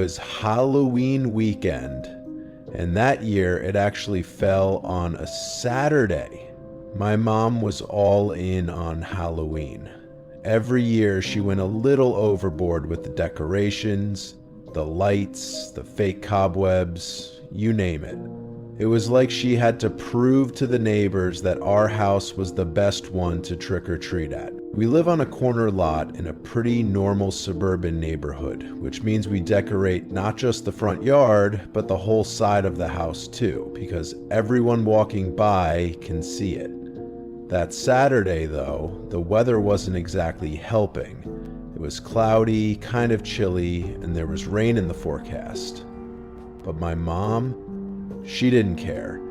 was Halloween weekend, and that year it actually fell on a Saturday. My mom was all in on Halloween. Every year she went a little overboard with the decorations, the lights, the fake cobwebs, you name it. It was like she had to prove to the neighbors that our house was the best one to trick or treat at. We live on a corner lot in a pretty normal suburban neighborhood, which means we decorate not just the front yard, but the whole side of the house too, because everyone walking by can see it. That Saturday, though, the weather wasn't exactly helping. It was cloudy, kind of chilly, and there was rain in the forecast. But my mom, she didn't care.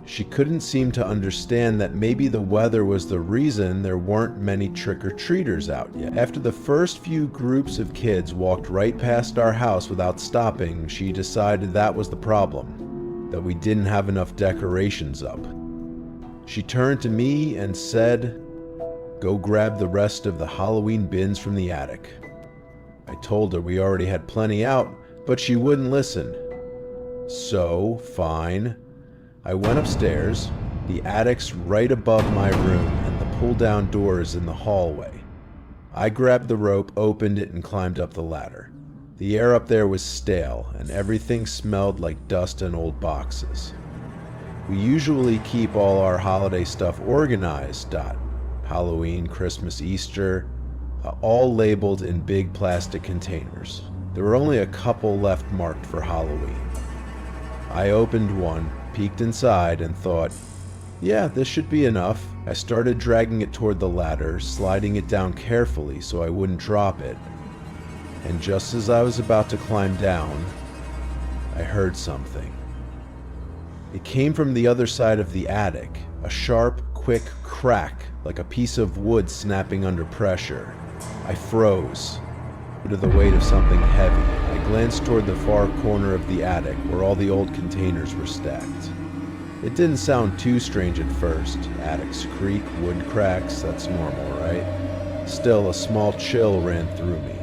She couldn't seem to understand that maybe the weather was the reason there weren't many trick-or-treaters out yet. After the first few groups of kids walked right past our house without stopping, she decided that was the problem, that we didn't have enough decorations up. She turned to me and said, "Go grab the rest of the Halloween bins from the attic." I told her we already had plenty out, but she wouldn't listen. So, fine. I went upstairs. The attic's right above my room, and the pull-down door is in the hallway. I grabbed the rope, opened it, and climbed up the ladder. The air up there was stale, and everything smelled like dust and old boxes. We usually keep all our holiday stuff organized, Halloween, Christmas, Easter, all labeled in big plastic containers. There were only a couple left marked for Halloween. I opened one, peeked inside, and thought, yeah, this should be enough. I started dragging it toward the ladder, sliding it down carefully so I wouldn't drop it. And just as I was about to climb down, I heard something. It came from the other side of the attic, a sharp, quick crack, like a piece of wood snapping under pressure. I froze, under the weight of something heavy. I glanced toward the far corner of the attic where all the old containers were stacked. It didn't sound too strange at first. Attics creak, wood cracks, that's normal, right? Still, a small chill ran through me.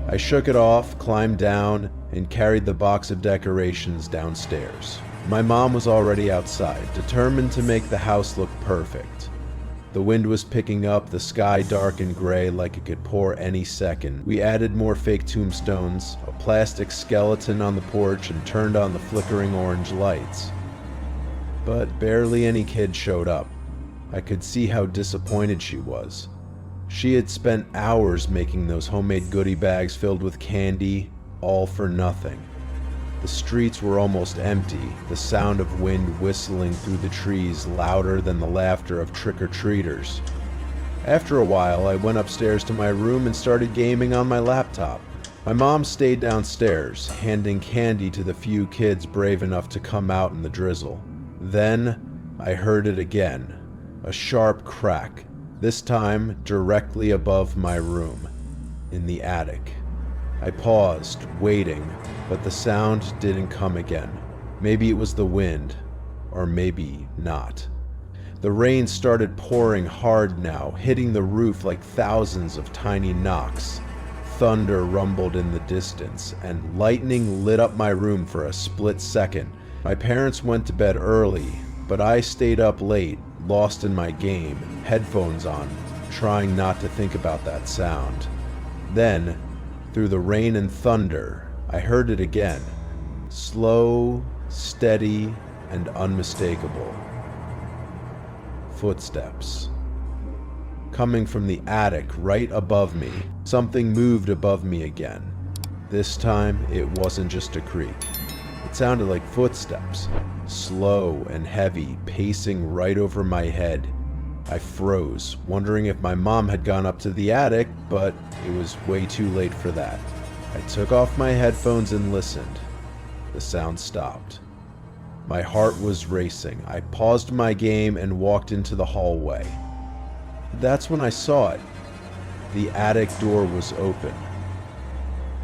I shook it off, climbed down, and carried the box of decorations downstairs. My mom was already outside, determined to make the house look perfect. The wind was picking up, the sky dark and gray like it could pour any second. We added more fake tombstones, a plastic skeleton on the porch, and turned on the flickering orange lights. But barely any kid showed up. I could see how disappointed she was. She had spent hours making those homemade goodie bags filled with candy, all for nothing. The streets were almost empty, the sound of wind whistling through the trees louder than the laughter of trick-or-treaters. After a while, I went upstairs to my room and started gaming on my laptop. My mom stayed downstairs, handing candy to the few kids brave enough to come out in the drizzle. Then, I heard it again, a sharp crack, this time directly above my room, in the attic. I paused, waiting, but the sound didn't come again. Maybe it was the wind, or maybe not. The rain started pouring hard now, hitting the roof like thousands of tiny knocks. Thunder rumbled in the distance, and lightning lit up my room for a split second. My parents went to bed early, but I stayed up late, lost in my game, headphones on, trying not to think about that sound. Then, through the rain and thunder, I heard it again. Slow, steady, and unmistakable. Footsteps. Coming from the attic right above me, something moved above me again. This time, it wasn't just a creak. It sounded like footsteps, slow and heavy, pacing right over my head. I froze, wondering if my mom had gone up to the attic, but it was way too late for that. I took off my headphones and listened. The sound stopped. My heart was racing. I paused my game and walked into the hallway. That's when I saw it. The attic door was open.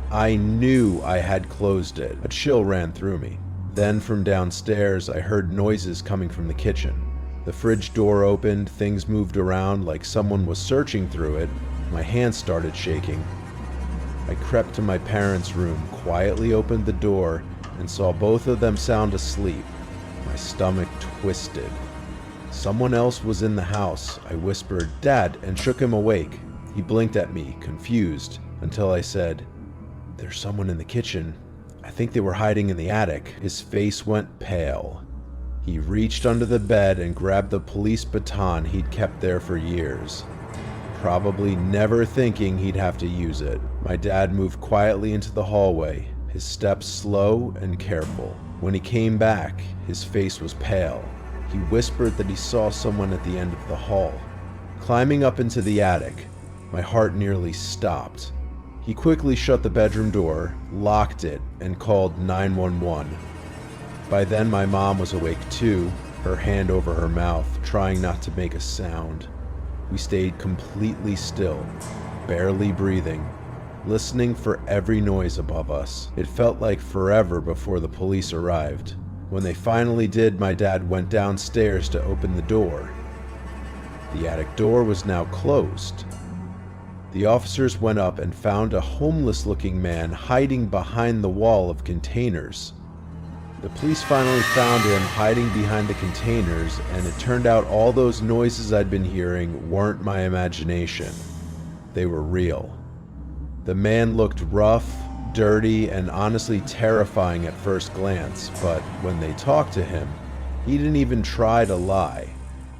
I knew I had closed it. A chill ran through me. Then from downstairs, I heard noises coming from the kitchen. The fridge door opened, things moved around like someone was searching through it. My hands started shaking. I crept to my parents' room, quietly opened the door, and saw both of them sound asleep. My stomach twisted. Someone else was in the house. I whispered, "Dad," and shook him awake. He blinked at me, confused, until I said, "There's someone in the kitchen. I think they were hiding in the attic." His face went pale. He reached under the bed and grabbed the police baton he'd kept there for years, probably never thinking he'd have to use it. My dad moved quietly into the hallway, his steps slow and careful. When he came back, his face was pale. He whispered that he saw someone at the end of the hall. Climbing up into the attic, my heart nearly stopped. He quickly shut the bedroom door, locked it, and called 911. By then my mom was awake too, her hand over her mouth, trying not to make a sound. We stayed completely still, barely breathing, listening for every noise above us. It felt like forever before the police arrived. When they finally did, my dad went downstairs to open the door. The attic door was now closed. The officers went up and found a homeless-looking man hiding behind the wall of containers. The police finally found him hiding behind the containers, and it turned out all those noises I'd been hearing weren't my imagination. They were real. The man looked rough, dirty, and honestly terrifying at first glance, but when they talked to him, he didn't even try to lie.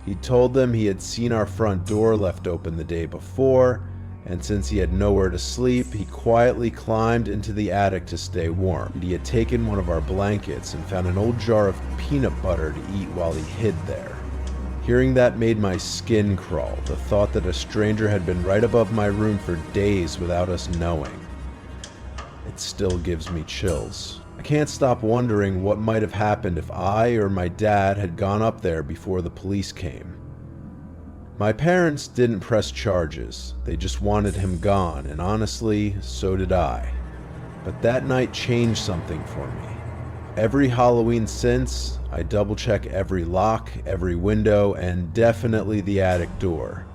He told them he had seen our front door left open the day before, and since he had nowhere to sleep, he quietly climbed into the attic to stay warm. He had taken one of our blankets and found an old jar of peanut butter to eat while he hid there. Hearing that made my skin crawl, the thought that a stranger had been right above my room for days without us knowing. It still gives me chills. I can't stop wondering what might have happened if I or my dad had gone up there before the police came. My parents didn't press charges, they just wanted him gone, and honestly, so did I. But that night changed something for me. Every Halloween since, I double-check every lock, every window, and definitely the attic door.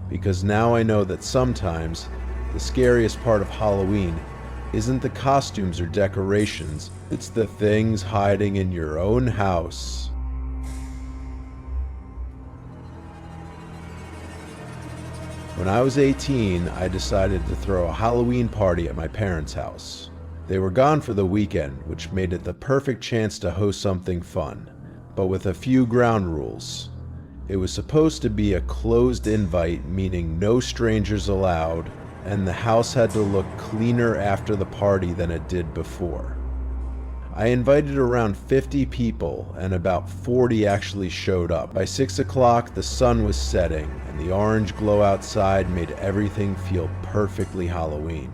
Because now I know that sometimes, the scariest part of Halloween isn't the costumes or decorations, it's the things hiding in your own house. When I was 18, I decided to throw a Halloween party at my parents' house. They were gone for the weekend, which made it the perfect chance to host something fun, but with a few ground rules. It was supposed to be a closed invite, meaning no strangers allowed, and the house had to look cleaner after the party than it did before. I invited around 50 people, and about 40 actually showed up. By 6 o'clock, the sun was setting, and the orange glow outside made everything feel perfectly Halloween.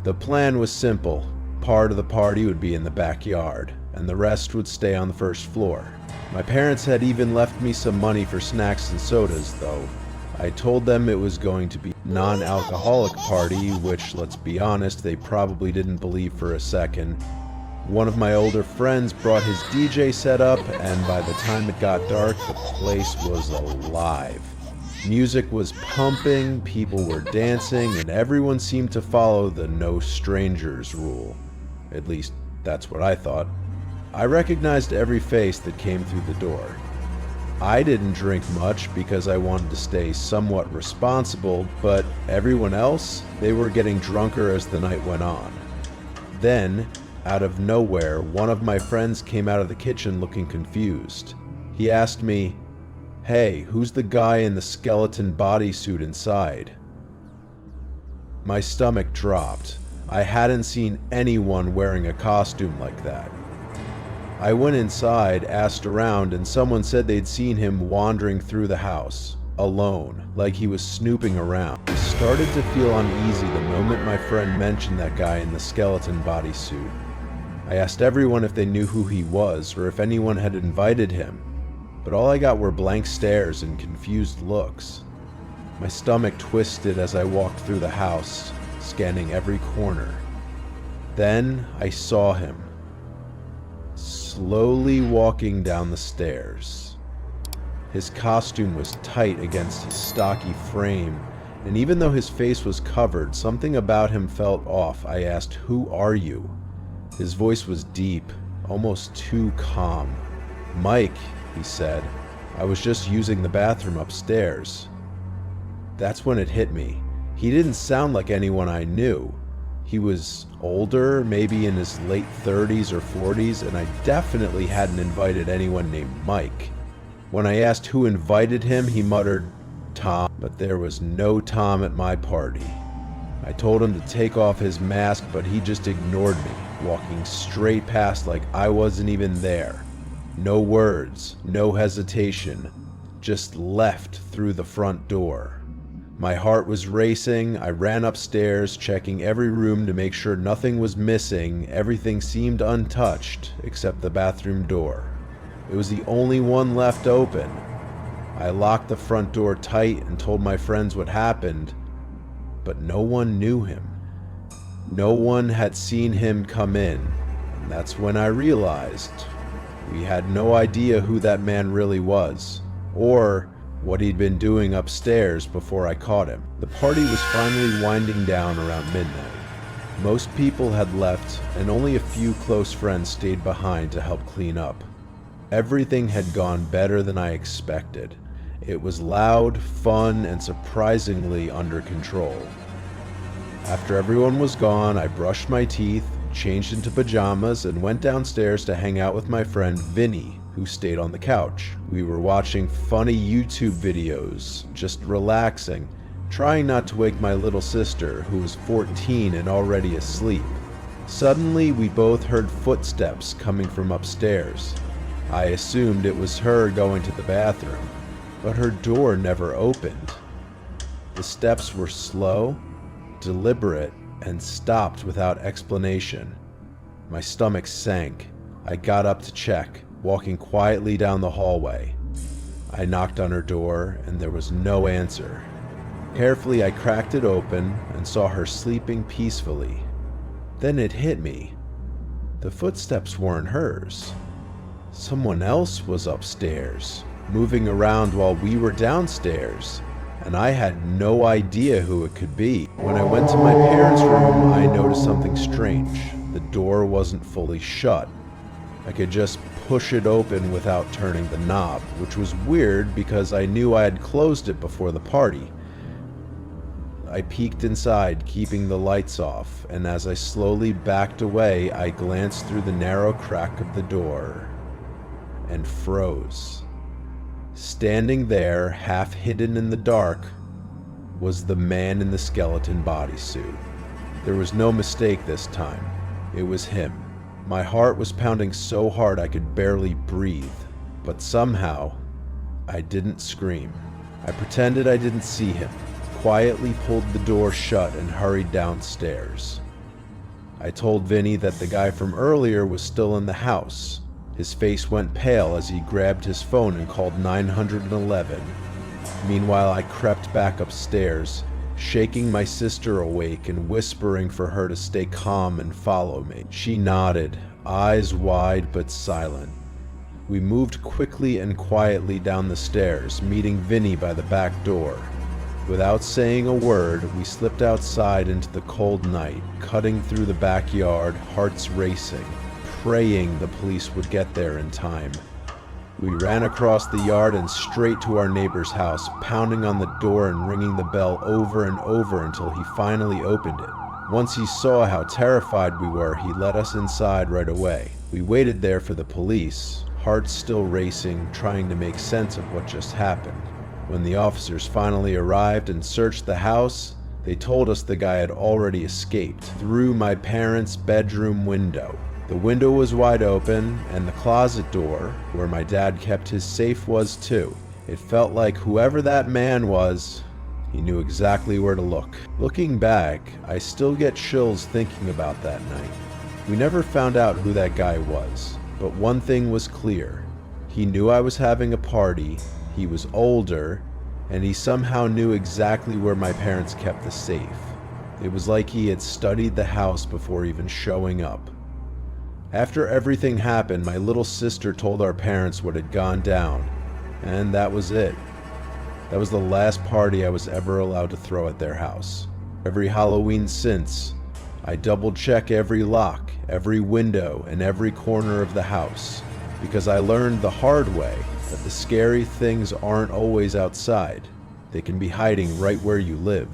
The plan was simple. Part of the party would be in the backyard, and the rest would stay on the first floor. My parents had even left me some money for snacks and sodas, though. I told them it was going to be a non-alcoholic party, which, let's be honest, they probably didn't believe for a second. One of my older friends brought his DJ set up, and by the time it got dark, the place was alive. Music was pumping, people were dancing, and everyone seemed to follow the no strangers rule. At least, that's what I thought. I recognized every face that came through the door. I didn't drink much because I wanted to stay somewhat responsible, but everyone else, they were getting drunker as the night went on. Then, out of nowhere, one of my friends came out of the kitchen looking confused. He asked me, "Hey, who's the guy in the skeleton bodysuit inside?" My stomach dropped. I hadn't seen anyone wearing a costume like that. I went inside, asked around, and someone said they'd seen him wandering through the house, alone, like he was snooping around. I started to feel uneasy the moment my friend mentioned that guy in the skeleton bodysuit. I asked everyone if they knew who he was or if anyone had invited him, but all I got were blank stares and confused looks. My stomach twisted as I walked through the house, scanning every corner. Then I saw him, slowly walking down the stairs. His costume was tight against his stocky frame, And even though his face was covered, something about him felt off. I asked, "Who are you?" His voice was deep, almost too calm. "Mike," he said. "I was just using the bathroom upstairs." That's when it hit me. He didn't sound like anyone I knew. He was older, maybe in his late 30s or 40s, and I definitely hadn't invited anyone named Mike. When I asked who invited him, he muttered, "Tom," but there was no Tom at my party. I told him to take off his mask, but he just ignored me, walking straight past like I wasn't even there. No words, no hesitation, just left through the front door. My heart was racing. I ran upstairs, checking every room to make sure nothing was missing. Everything seemed untouched, except the bathroom door. It was the only one left open. I locked the front door tight and told my friends what happened, but no one knew him. No one had seen him come in, and that's when I realized we had no idea who that man really was, or what he'd been doing upstairs before I caught him. The party was finally winding down around midnight. Most people had left, and only a few close friends stayed behind to help clean up. Everything had gone better than I expected. It was loud, fun, and surprisingly under control. After everyone was gone, I brushed my teeth, changed into pajamas, and went downstairs to hang out with my friend Vinny, who stayed on the couch. We were watching funny YouTube videos, just relaxing, trying not to wake my little sister, who was 14 and already asleep. Suddenly, we both heard footsteps coming from upstairs. I assumed it was her going to the bathroom, but her door never opened. The steps were slow, deliberate, and stopped without explanation. My stomach sank. I got up to check, walking quietly down the hallway. I knocked on her door, and there was no answer. Carefully, I cracked it open and saw her sleeping peacefully. Then it hit me. The footsteps weren't hers. Someone else was upstairs, moving around while we were downstairs, and I had no idea who it could be. When I went to my parents' room, I noticed something strange. The door wasn't fully shut. I could just push it open without turning the knob, which was weird because I knew I had closed it before the party. I peeked inside, keeping the lights off, and as I slowly backed away, I glanced through the narrow crack of the door and froze. Standing there, half hidden in the dark, was the man in the skeleton bodysuit. There was no mistake this time. It was him. My heart was pounding so hard I could barely breathe, but somehow, I didn't scream. I pretended I didn't see him, quietly pulled the door shut and hurried downstairs. I told Vinny that the guy from earlier was still in the house. His face went pale as he grabbed his phone and called 911. Meanwhile, I crept back upstairs, shaking my sister awake and whispering for her to stay calm and follow me. She nodded, eyes wide but silent. We moved quickly and quietly down the stairs, meeting Vinny by the back door. Without saying a word, we slipped outside into the cold night, cutting through the backyard, hearts racing, praying the police would get there in time. We ran across the yard and straight to our neighbor's house, pounding on the door and ringing the bell over and over until he finally opened it. Once he saw how terrified we were, he let us inside right away. We waited there for the police, hearts still racing, trying to make sense of what just happened. When the officers finally arrived and searched the house, they told us the guy had already escaped through my parents' bedroom window. The window was wide open, and the closet door, where my dad kept his safe, was too. It felt like whoever that man was, he knew exactly where to look. Looking back, I still get chills thinking about that night. We never found out who that guy was, but one thing was clear. He knew I was having a party, he was older, and he somehow knew exactly where my parents kept the safe. It was like he had studied the house before even showing up. After everything happened, my little sister told our parents what had gone down, and that was it. That was the last party I was ever allowed to throw at their house. Every Halloween since, I double-check every lock, every window, and every corner of the house, because I learned the hard way that the scary things aren't always outside. They can be hiding right where you live.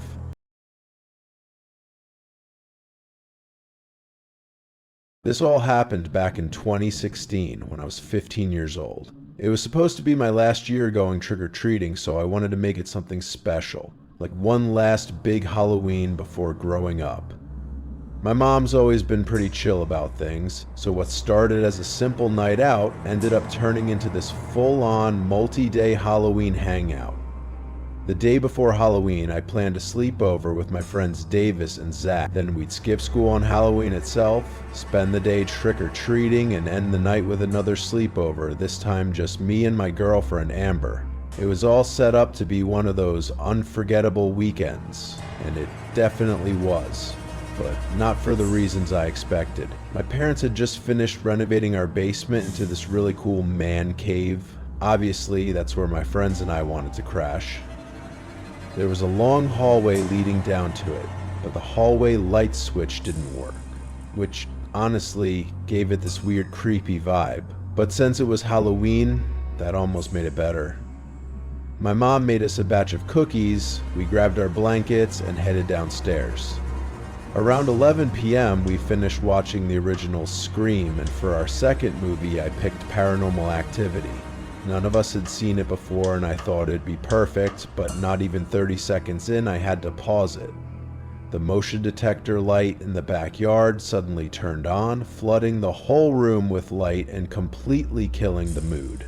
This all happened back in 2016 when I was 15 years old. It was supposed to be my last year going trick-or-treating, so I wanted to make it something special, like one last big Halloween before growing up. My mom's always been pretty chill about things, so what started as a simple night out ended up turning into this full-on multi-day Halloween hangout. The day before Halloween, I planned a sleepover with my friends Davis and Zach. Then we'd skip school on Halloween itself, spend the day trick-or-treating, and end the night with another sleepover, this time just me and my girlfriend Amber. It was all set up to be one of those unforgettable weekends, and it definitely was, but not for the reasons I expected. My parents had just finished renovating our basement into this really cool man cave. Obviously, that's where my friends and I wanted to crash. There was a long hallway leading down to it, but the hallway light switch didn't work, which honestly gave it this weird creepy vibe. But since it was Halloween, that almost made it better. My mom made us a batch of cookies, we grabbed our blankets and headed downstairs. Around 11 p.m. we finished watching the original Scream, and for our second movie I picked Paranormal Activity. None of us had seen it before and I thought it'd be perfect, but not even 30 seconds in I had to pause it. The motion detector light in the backyard suddenly turned on, flooding the whole room with light and completely killing the mood.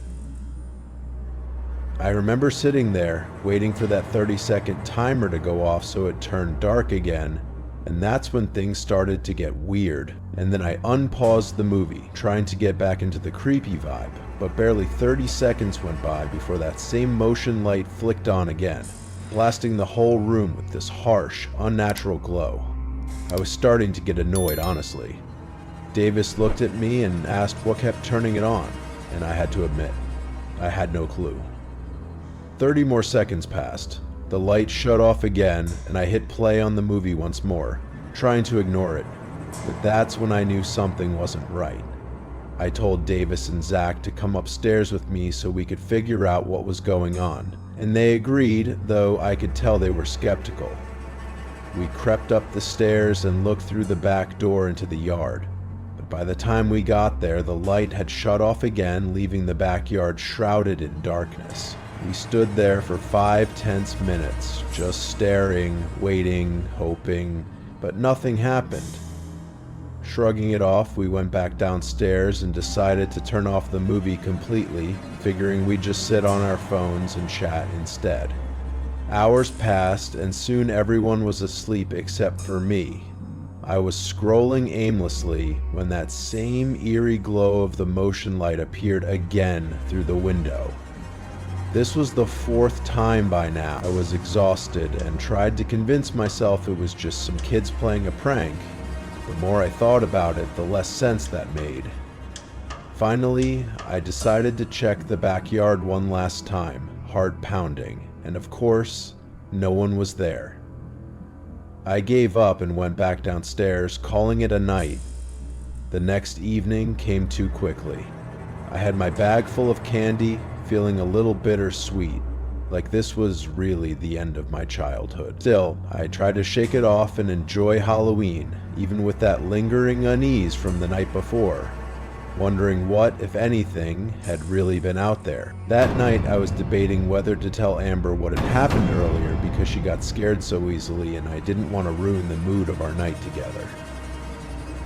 I remember sitting there, waiting for that 30-second timer to go off so it turned dark again, and that's when things started to get weird. And then I unpaused the movie, trying to get back into the creepy vibe, but barely 30 seconds went by before that same motion light flicked on again, blasting the whole room with this harsh, unnatural glow. I was starting to get annoyed, honestly. Davis looked at me and asked what kept turning it on, and I had to admit, I had no clue. 30 more seconds passed. The light shut off again, and I hit play on the movie once more, trying to ignore it. But that's when I knew something wasn't right. I told Davis and Zach to come upstairs with me so we could figure out what was going on, and they agreed, though I could tell they were skeptical. We crept up the stairs and looked through the back door into the yard, but by the time we got there, the light had shut off again, leaving the backyard shrouded in darkness. We stood there for 5 tense minutes, just staring, waiting, hoping, but nothing happened. Shrugging it off, we went back downstairs and decided to turn off the movie completely, figuring we'd just sit on our phones and chat instead. Hours passed, and soon everyone was asleep except for me. I was scrolling aimlessly when that same eerie glow of the motion light appeared again through the window. This was the 4th time by now. I was exhausted and tried to convince myself it was just some kids playing a prank. The more I thought about it, the less sense that made. Finally, I decided to check the backyard one last time, heart pounding, and of course, no one was there. I gave up and went back downstairs, calling it a night. The next evening came too quickly. I had my bag full of candy, feeling a little bittersweet, like this was really the end of my childhood. Still, I tried to shake it off and enjoy Halloween, even with that lingering unease from the night before, wondering what, if anything, had really been out there. That night, I was debating whether to tell Amber what had happened earlier because she got scared so easily and I didn't want to ruin the mood of our night together.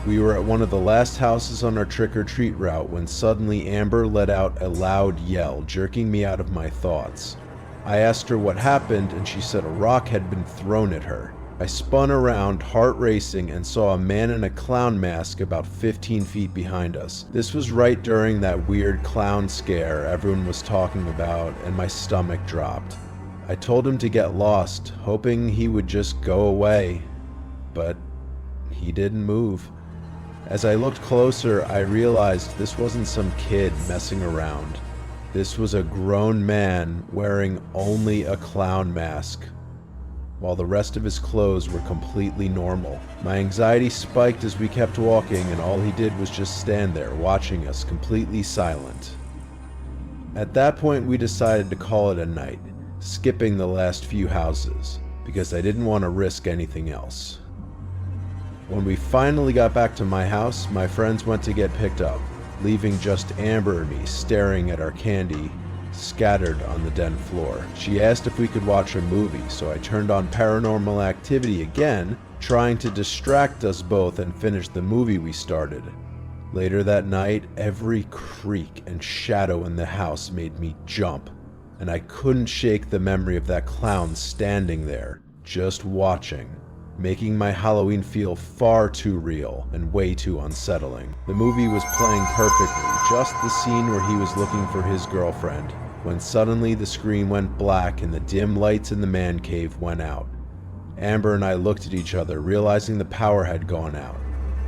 We were at one of the last houses on our trick-or-treat route when suddenly Amber let out a loud yell, jerking me out of my thoughts. I asked her what happened and she said a rock had been thrown at her. I spun around, heart racing, and saw a man in a clown mask about 15 feet behind us. This was right during that weird clown scare everyone was talking about, and my stomach dropped. I told him to get lost, hoping he would just go away, but he didn't move. As I looked closer, I realized this wasn't some kid messing around. This was a grown man wearing only a clown mask, while the rest of his clothes were completely normal. My anxiety spiked as we kept walking, and all he did was just stand there, watching us, completely silent. At that point, we decided to call it a night, skipping the last few houses, because I didn't want to risk anything else. When we finally got back to my house, my friends went to get picked up, leaving just Amber and me staring at our candy scattered on the den floor. She asked if we could watch a movie, so I turned on Paranormal Activity again, trying to distract us both and finish the movie we started. Later that night, every creak and shadow in the house made me jump, and I couldn't shake the memory of that clown standing there, just watching, making my Halloween feel far too real and way too unsettling. The movie was playing perfectly, just the scene where he was looking for his girlfriend, when suddenly the screen went black and the dim lights in the man cave went out. Amber and I looked at each other, realizing the power had gone out.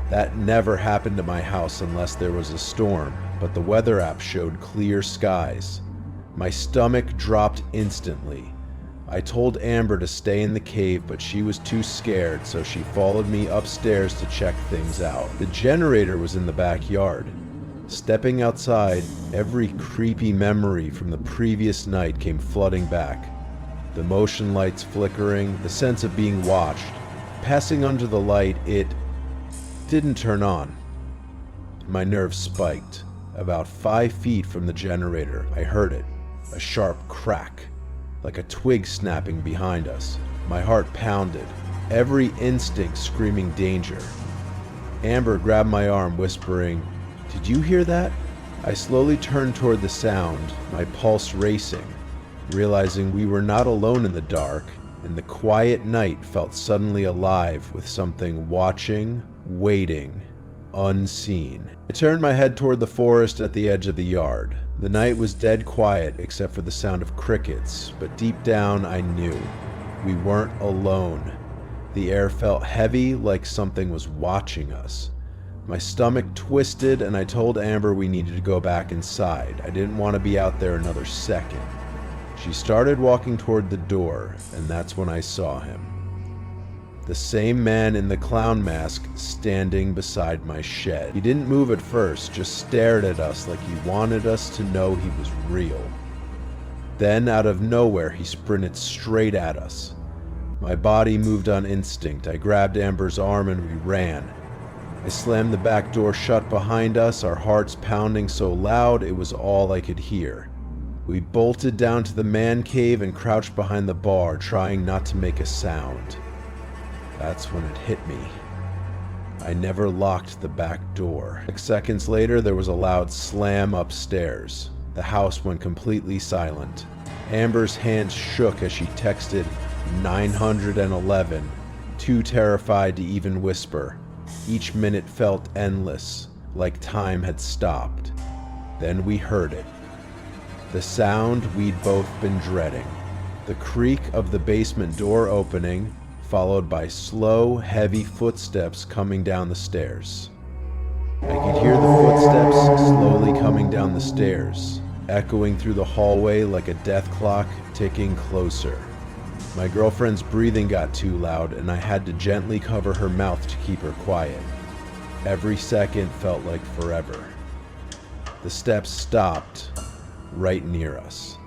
That never happened to my house unless there was a storm, but the weather app showed clear skies. My stomach dropped instantly. I told Amber to stay in the cave, but she was too scared, so she followed me upstairs to check things out. The generator was in the backyard. Stepping outside, every creepy memory from the previous night came flooding back. The motion lights flickering, the sense of being watched. Passing under the light, it didn't turn on. My nerves spiked. About 5 feet from the generator, I heard it, a sharp crack, like a twig snapping behind us. My heart pounded, every instinct screaming danger. Amber grabbed my arm, whispering, "Did you hear that?" I slowly turned toward the sound, my pulse racing, realizing we were not alone in the dark, and the quiet night felt suddenly alive with something watching, waiting, unseen. I turned my head toward the forest at the edge of the yard. The night was dead quiet except for the sound of crickets, but deep down I knew we weren't alone. The air felt heavy, like something was watching us. My stomach twisted, and I told Amber we needed to go back inside. I didn't want to be out there another second. She started walking toward the door, and that's when I saw him. The same man in the clown mask standing beside my shed. He didn't move at first, just stared at us like he wanted us to know he was real. Then, out of nowhere, he sprinted straight at us. My body moved on instinct. I grabbed Amber's arm and we ran. I slammed the back door shut behind us, our hearts pounding so loud it was all I could hear. We bolted down to the man cave and crouched behind the bar, trying not to make a sound. That's when it hit me. I never locked the back door. 6 seconds later, there was a loud slam upstairs. The house went completely silent. Amber's hands shook as she texted 911, too terrified to even whisper. Each minute felt endless, like time had stopped. Then we heard it. The sound we'd both been dreading. The creak of the basement door opening, followed by slow, heavy footsteps coming down the stairs. I could hear the footsteps slowly coming down the stairs, echoing through the hallway like a death clock ticking closer. My girlfriend's breathing got too loud, and I had to gently cover her mouth to keep her quiet. Every second felt like forever. The steps stopped right near us.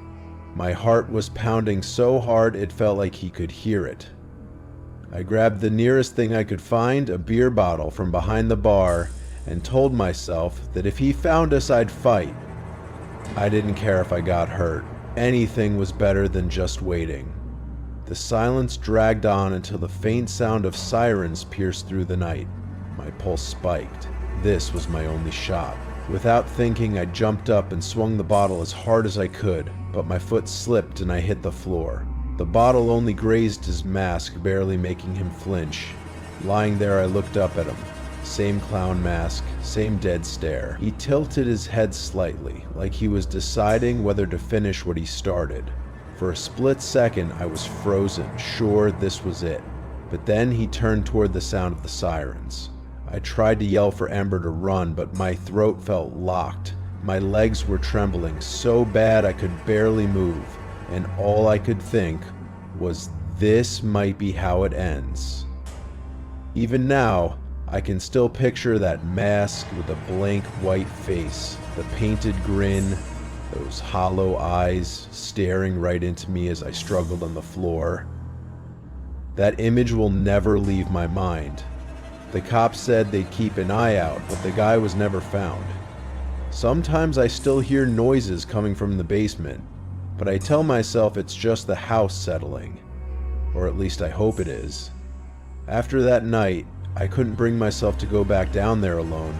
My heart was pounding so hard it felt like he could hear it. I grabbed the nearest thing I could find, a beer bottle from behind the bar, and told myself that if he found us, I'd fight. I didn't care if I got hurt. Anything was better than just waiting. The silence dragged on until the faint sound of sirens pierced through the night. My pulse spiked. This was my only shot. Without thinking, I jumped up and swung the bottle as hard as I could, but my foot slipped and I hit the floor. The bottle only grazed his mask, barely making him flinch. Lying there, I looked up at him. Same clown mask, same dead stare. He tilted his head slightly, like he was deciding whether to finish what he started. For a split second, I was frozen, sure this was it. But then he turned toward the sound of the sirens. I tried to yell for Amber to run, but my throat felt locked, My legs were trembling so bad I could barely move, and all I could think was, this might be how it ends. Even now, I can still picture that mask with the blank white face, the painted grin, those hollow eyes staring right into me as I struggled on the floor. That image will never leave my mind. The cops said they'd keep an eye out, but the guy was never found. Sometimes I still hear noises coming from the basement, but I tell myself it's just the house settling. Or at least I hope it is. After that night, I couldn't bring myself to go back down there alone.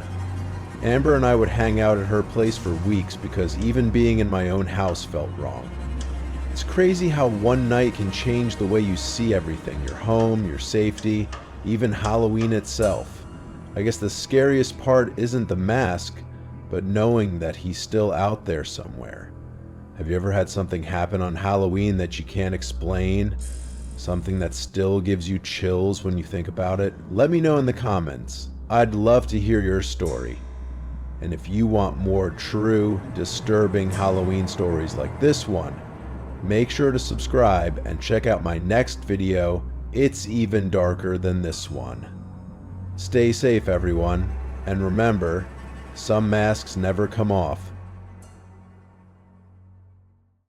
Amber and I would hang out at her place for weeks because even being in my own house felt wrong. It's crazy how one night can change the way you see everything, your home, your safety, even Halloween itself. I guess the scariest part isn't the mask, but knowing that he's still out there somewhere. Have you ever had something happen on Halloween that you can't explain? Something that still gives you chills when you think about it? Let me know in the comments. I'd love to hear your story. And if you want more true, disturbing Halloween stories like this one, make sure to subscribe and check out my next video. It's even darker than this one. Stay safe, everyone, and remember, some masks never come off.